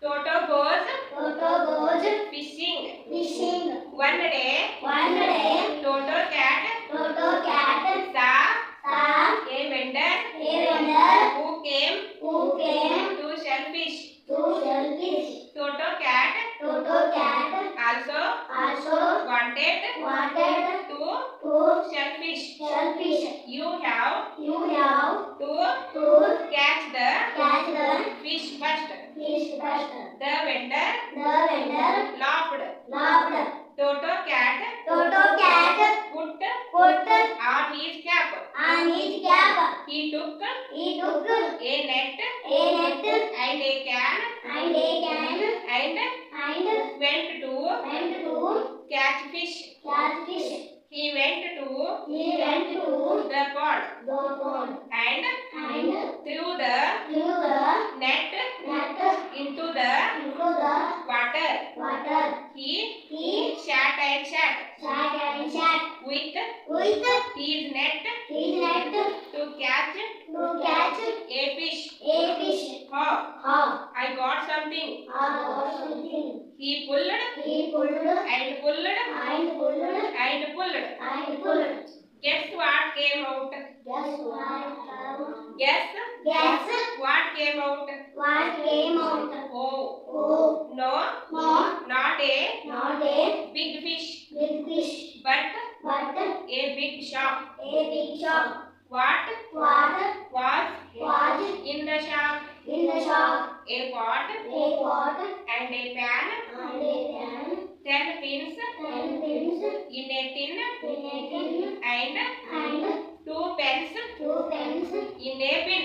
Toto goes fishing. One day Toto cat saw a vendor who came to sell fish. Toto cat also wanted to sell fish. You have to catch the fish first. The vendor laughed. Toto cat put on his cap. He took a net and a can and went to catch fish. He went to the pond and threw the net into the water. He sat and sat with his net to catch a fish. Oh, I got something. He pulled and pulled. Guess what came out? Guess what came out? Oh, no, not a big fish, but a big shark. What was in the shark? A pot and a pan, 10 pins in a tin, and 2 pens in a bin.